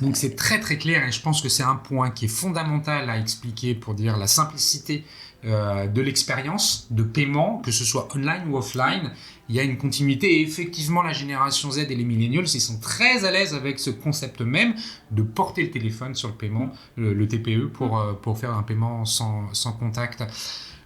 Donc c'est très très clair et je pense que c'est un point qui est fondamental à expliquer pour dire la simplicité de l'expérience de paiement, que ce soit online ou offline. Il y a une continuité et effectivement la génération Z et les millennials, ils sont très à l'aise avec ce concept même de porter le téléphone sur le paiement, le TPE pour faire un paiement sans contact.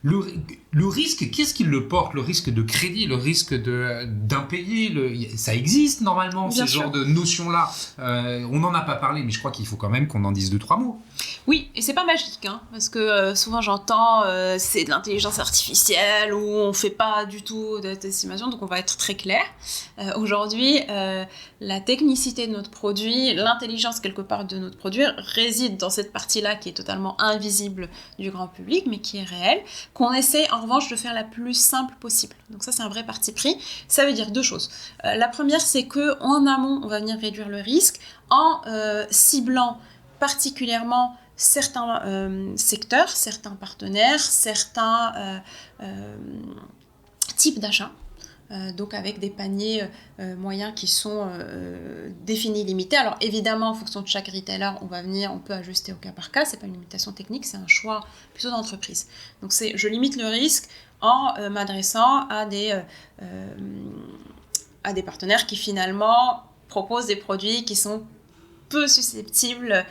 Le risque, qu'est-ce qui le porte? Le risque de crédit, le risque d'impayé, ça existe normalement, Bien ce sûr. genre de notion-là. On n'en a pas parlé, mais je crois qu'il faut quand même qu'on en dise 2-3 mots. Oui, et c'est pas magique, hein, parce que souvent j'entends c'est de l'intelligence artificielle ou on fait pas du tout d'estimation, donc on va être très clair. Aujourd'hui, la technicité de notre produit, l'intelligence quelque part de notre produit réside dans cette partie-là qui est totalement invisible du grand public, mais qui est réelle, qu'on essaie en revanche de faire la plus simple possible. Donc ça, c'est un vrai parti pris. Ça veut dire deux choses. La première, c'est qu'en amont, on va venir réduire le risque en ciblant particulièrement certains secteurs, certains partenaires, certains types d'achats. Donc avec des paniers moyens qui sont définis, limités. Alors évidemment, en fonction de chaque retailer, on peut ajuster au cas par cas. C'est pas une limitation technique, c'est un choix plutôt d'entreprise. Donc je limite le risque en m'adressant à des partenaires qui finalement proposent des produits qui sont peu susceptibles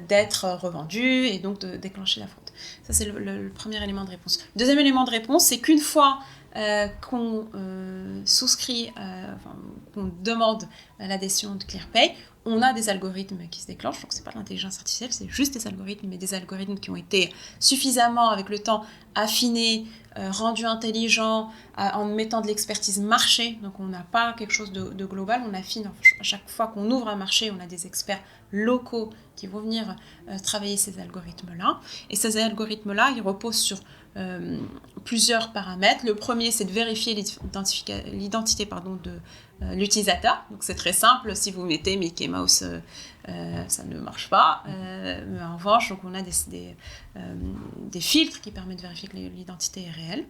d'être revendus et donc de déclencher la fraude. Ça, c'est le premier élément de réponse. Deuxième élément de réponse, c'est qu'une fois qu'on souscrit, qu'on demande l'adhésion de ClearPay, on a des algorithmes qui se déclenchent. Donc, ce n'est pas de l'intelligence artificielle, c'est juste des algorithmes, mais des algorithmes qui ont été suffisamment, avec le temps, affinés, rendus intelligents, en mettant de l'expertise marché. Donc, on n'a pas quelque chose de global, on affine. À chaque fois qu'on ouvre un marché, on a des experts locaux qui vont venir travailler ces algorithmes-là. Et ces algorithmes-là, ils reposent sur plusieurs paramètres. Le premier, c'est de vérifier l'identité de l'utilisateur. Donc c'est très simple, si vous mettez Mickey Mouse, ça ne marche pas. Mais en revanche, donc on a des filtres qui permettent de vérifier que l'identité est réelle.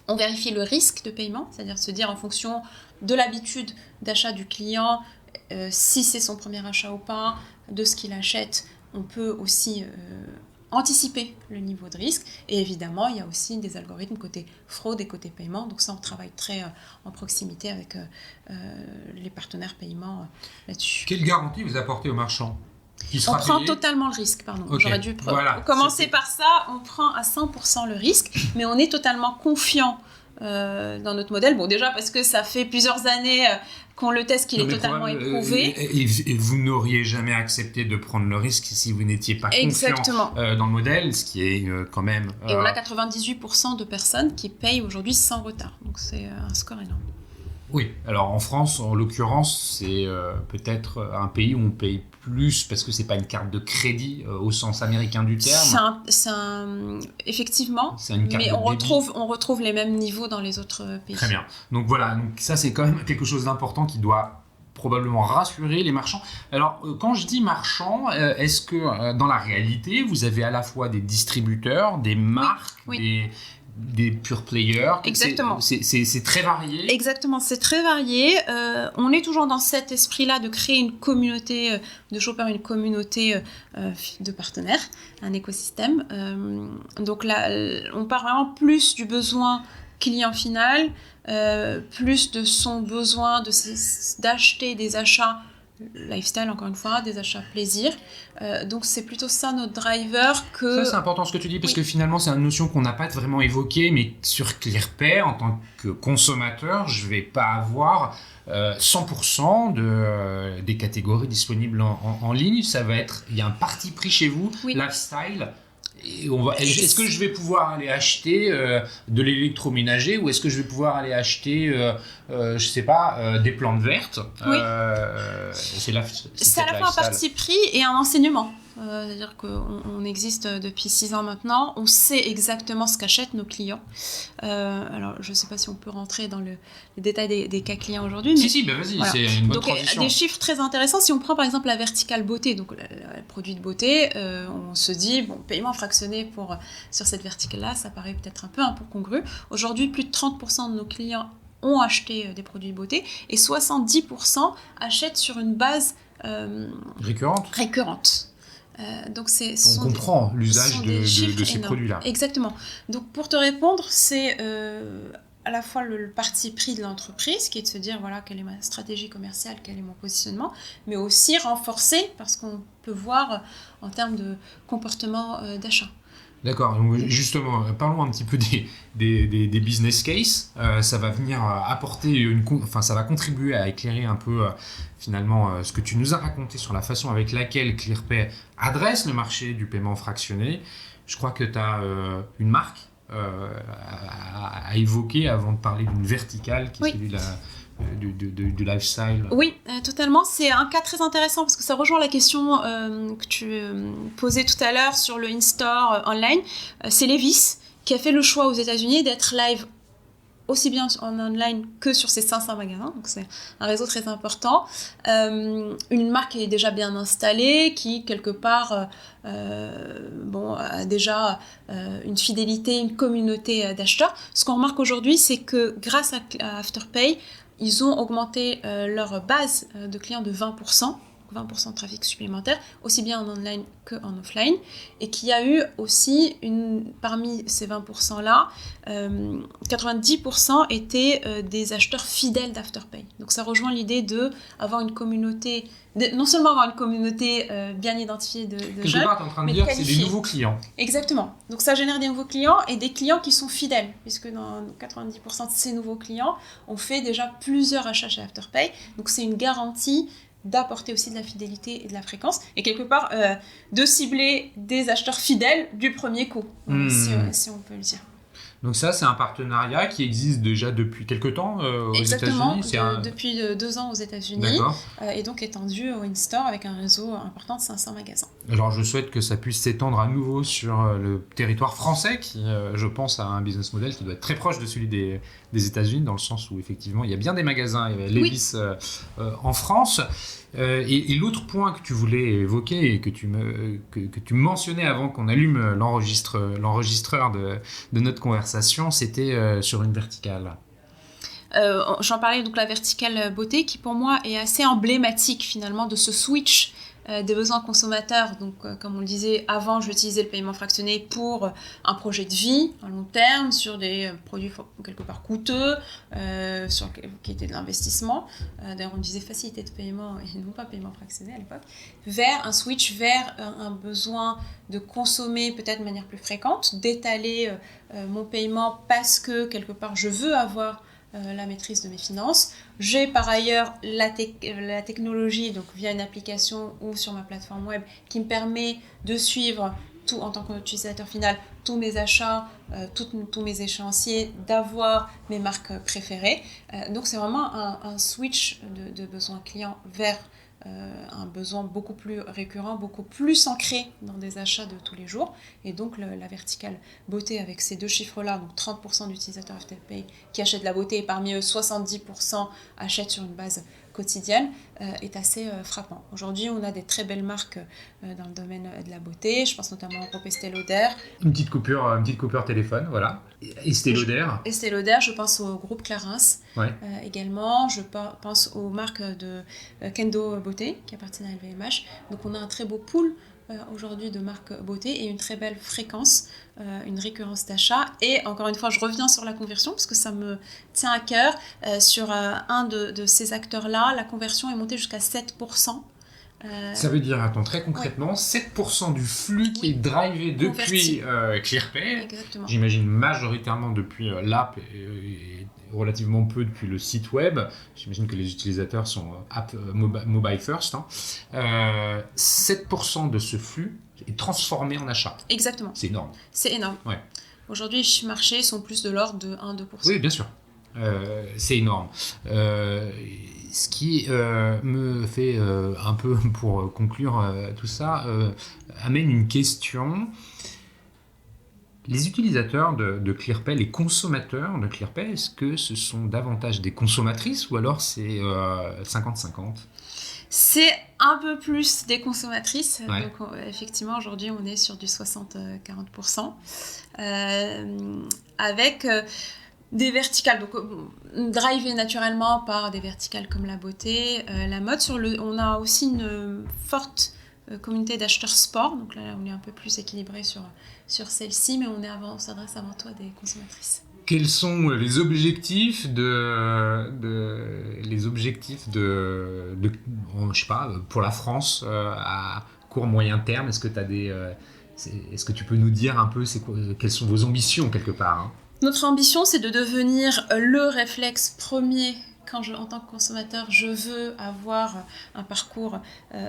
On vérifie le risque de paiement, c'est-à-dire se dire en fonction de l'habitude d'achat du client, si c'est son premier achat ou pas, de ce qu'il achète, on peut aussi anticiper le niveau de risque. Et évidemment, il y a aussi des algorithmes côté fraude et côté paiement. Donc ça, on travaille très en proximité avec les partenaires paiement là-dessus. Quelle garantie vous apportez aux marchands? On prend totalement le risque, pardon. Okay. J'aurais dû commencer par ça. On prend à 100% le risque, mais on est totalement confiant dans notre modèle. Bon, déjà parce que ça fait plusieurs années qu'on le teste, qu'il est totalement éprouvé. Et vous n'auriez jamais accepté de prendre le risque si vous n'étiez pas confiant dans le modèle, ce qui est quand même... Et on a 98% de personnes qui payent aujourd'hui sans retard. Donc c'est un score énorme. Oui, alors en France, en l'occurrence, c'est peut-être un pays où on paye plus parce que c'est pas une carte de crédit au sens américain du terme. Effectivement, c'est une carte mais de on retrouve les mêmes niveaux dans les autres pays. Très bien. Donc voilà, donc ça c'est quand même quelque chose d'important qui doit probablement rassurer les marchands. Alors, quand je dis marchands, est-ce que dans la réalité, vous avez à la fois des distributeurs, des marques, oui. Des pure players? Exactement. C'est très varié. Exactement, c'est très varié. On est toujours dans cet esprit-là de créer une communauté de shoppers, une communauté de partenaires, un écosystème. Donc là, on part vraiment plus du besoin client final, plus de son besoin d'acheter des achats lifestyle, encore une fois, des achats plaisir. Donc c'est plutôt ça notre driver que... Ça c'est important ce que tu dis parce que finalement c'est une notion qu'on n'a pas vraiment évoquée, mais sur ClearPay, en tant que consommateur, je ne vais pas avoir 100% des catégories disponibles en ligne. Ça va être, il y a un parti pris chez vous, lifestyle. Est-ce que je vais pouvoir aller acheter de l'électroménager ou est-ce que je vais pouvoir aller acheter, je sais pas, des plantes vertes? Oui. C'est à la fois un parti pris et un enseignement. c'est-à-dire qu'on existe depuis 6 ans maintenant, on sait exactement ce qu'achètent nos clients. Alors, je ne sais pas si on peut rentrer dans les détails des cas clients aujourd'hui. Mais si, vas-y, voilà. C'est une bonne transition. Des chiffres très intéressants, si on prend par exemple la verticale beauté, donc le produit de beauté, on se dit, paiement fractionné sur cette verticale-là, ça paraît peut-être un peu incongru. Aujourd'hui, plus de 30% de nos clients ont acheté des produits de beauté et 70% achètent sur une base récurrente. Donc on comprend l'usage de ces produits-là. Exactement. Donc pour te répondre, c'est à la fois le parti pris de l'entreprise, qui est de se dire voilà, quelle est ma stratégie commerciale, quel est mon positionnement, mais aussi renforcé parce qu'on peut voir en termes de comportement d'achat. D'accord, donc justement, parlons un petit peu des business cases. Ça va venir apporter ça va contribuer à éclairer un peu finalement ce que tu nous as raconté sur la façon avec laquelle ClearPay adresse le marché du paiement fractionné. Je crois que tu as une marque à évoquer avant de parler d'une verticale qui est celui du lifestyle. Oui, totalement. C'est un cas très intéressant parce que ça rejoint la question que tu posais tout à l'heure sur le in-store online. C'est Levi's qui a fait le choix aux États-Unis d'être live aussi bien en online que sur ses 500 magasins. Donc c'est un réseau très important. Une marque qui est déjà bien installée, qui quelque part a déjà une fidélité, une communauté d'acheteurs. Ce qu'on remarque aujourd'hui, c'est que grâce à Afterpay, ils ont augmenté leur base de clients de 20%. 20% de trafic supplémentaire, aussi bien en online qu'en offline, et qu'il y a eu aussi, parmi ces 20%-là, 90% étaient des acheteurs fidèles d'Afterpay. Donc ça rejoint l'idée d'avoir une communauté, non seulement avoir une communauté bien identifiée de jeunes, tu es en train de dire que c'est des nouveaux clients. Exactement. Donc ça génère des nouveaux clients et des clients qui sont fidèles, puisque dans 90% de ces nouveaux clients, on fait déjà plusieurs achats chez Afterpay. Donc c'est une garantie d'apporter aussi de la fidélité et de la fréquence, et quelque part de cibler des acheteurs fidèles du premier coup, si on peut le dire. Donc ça, c'est un partenariat qui existe déjà depuis quelques temps aux Exactement, États-Unis. Depuis 2 ans aux États-Unis, et donc étendu au in-store avec un réseau important de 500 magasins. Alors je souhaite que ça puisse s'étendre à nouveau sur le territoire français, qui je pense a un business model qui doit être très proche de celui des États-Unis, dans le sens où effectivement il y a bien des magasins Levi's en France. Et l'autre point que tu voulais évoquer et que tu mentionnais avant qu'on allume l'enregistreur de notre conversation, c'était sur une verticale. J'en parlais, donc la verticale beauté, qui pour moi est assez emblématique finalement de ce switch des besoins consommateurs. Donc comme on le disait avant, j'utilisais le paiement fractionné pour un projet de vie à long terme, sur des produits quelque part coûteux, qui étaient de l'investissement. D'ailleurs on disait facilité de paiement et non pas paiement fractionné à l'époque, vers un switch vers un besoin de consommer peut-être de manière plus fréquente, d'étaler mon paiement parce que quelque part je veux avoir la maîtrise de mes finances. J'ai par ailleurs la technologie, donc via une application ou sur ma plateforme web, qui me permet de suivre tout en tant qu'utilisateur final, tous mes achats, tous mes échéanciers, d'avoir mes marques préférées. Donc c'est vraiment un switch de besoin client vers un besoin beaucoup plus récurrent, beaucoup plus ancré dans des achats de tous les jours. Et donc la verticale beauté avec ces deux chiffres-là, donc 30% d'utilisateurs Afterpay qui achètent de la beauté et parmi eux 70% achètent sur une base quotidienne, est assez frappant. Aujourd'hui, on a des très belles marques dans le domaine de la beauté. Je pense notamment au groupe Estée Lauder. Une petite coupure téléphone, voilà. Estée Lauder. Estée Lauder, je pense au groupe Clarins également. Je pense aux marques de Kendo Beauté qui appartiennent à LVMH. Donc on a un très beau pool aujourd'hui de marques beauté et une très belle fréquence, une récurrence d'achat. Et encore une fois, je reviens sur la conversion parce que ça me tient à cœur. Sur un de ces acteurs-là, la conversion est montée jusqu'à 7%. Ça veut dire, très concrètement, 7% du flux qui est drivé depuis ClearPay. Exactement. J'imagine majoritairement depuis l'app et relativement peu depuis le site web. J'imagine que les utilisateurs sont app mobile first. 7% de ce flux est transformé en achat. Exactement. C'est énorme. C'est énorme. Ouais. Aujourd'hui, les chiffres marchés sont plus de l'ordre de 1-2%. Oui, bien sûr. C'est énorme. Ce qui me fait un peu, pour conclure tout ça, amène une question. Les utilisateurs de ClearPay, les consommateurs de ClearPay, est-ce que ce sont davantage des consommatrices ou alors c'est 50-50 ? C'est un peu plus des consommatrices. Ouais. Donc, effectivement, aujourd'hui, on est sur du 60-40%. Avec des verticales. Donc, drivé naturellement par des verticales comme la beauté, la mode. On a aussi une forte communauté d'acheteurs sport. Donc là, on est un peu plus équilibré sur celle-ci, mais on s'adresse avant tout à des consommatrices. Quels sont les objectifs je sais pas, pour la France à court moyen terme? Est-ce que tu peux nous dire un peu quelles sont vos ambitions quelque part, hein? Notre ambition, c'est de devenir le réflexe premier. En tant que consommateur, je veux avoir un parcours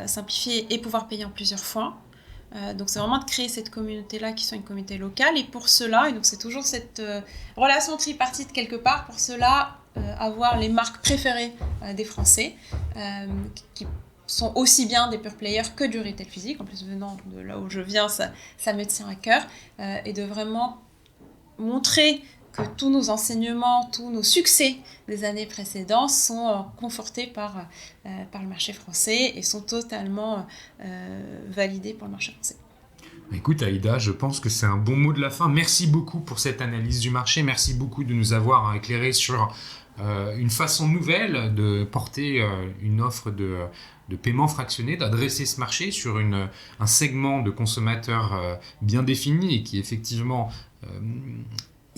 simplifié et pouvoir payer en plusieurs fois. Donc c'est vraiment de créer cette communauté-là qui soit une communauté locale, et pour cela, et donc c'est toujours cette relation tripartite quelque part, pour cela avoir les marques préférées des Français qui sont aussi bien des pure players que du retail physique. En plus, venant de là où je viens, ça me tient à cœur, et de vraiment montrer que tous nos enseignements, tous nos succès des années précédentes sont confortés par le marché français et sont totalement validés pour le marché français. Écoute Aïda, je pense que c'est un bon mot de la fin. Merci beaucoup pour cette analyse du marché. Merci beaucoup de nous avoir éclairé sur une façon nouvelle de porter une offre de paiement fractionné, d'adresser ce marché sur un segment de consommateurs bien défini et qui effectivement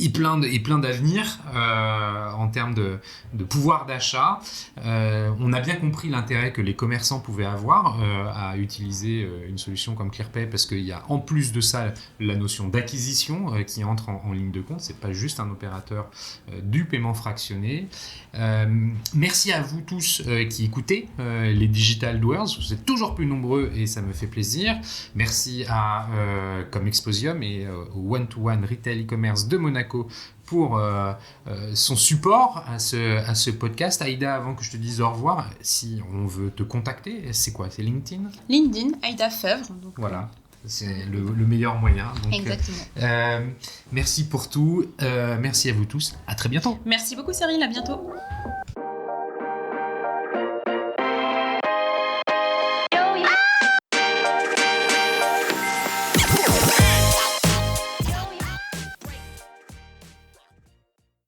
est plein d'avenir en termes de pouvoir d'achat. On a bien compris l'intérêt que les commerçants pouvaient avoir à utiliser une solution comme ClearPay, parce qu'il y a en plus de ça la notion d'acquisition qui entre en ligne de compte. C'est pas juste un opérateur du paiement fractionné. Merci à vous tous qui écoutez les Digital Doers. Vous êtes toujours plus nombreux et ça me fait plaisir. Merci à Comexposium et au One-to-One Retail e-commerce de Monaco pour son support à ce podcast. Aïda, avant que je te dise au revoir, si on veut te contacter, c'est quoi? C'est LinkedIn? LinkedIn, Aïda Fèvre. Donc, voilà, c'est le meilleur moyen. Donc, exactement. Merci pour tout. Merci à vous tous. À très bientôt. Merci beaucoup Cyril, à bientôt.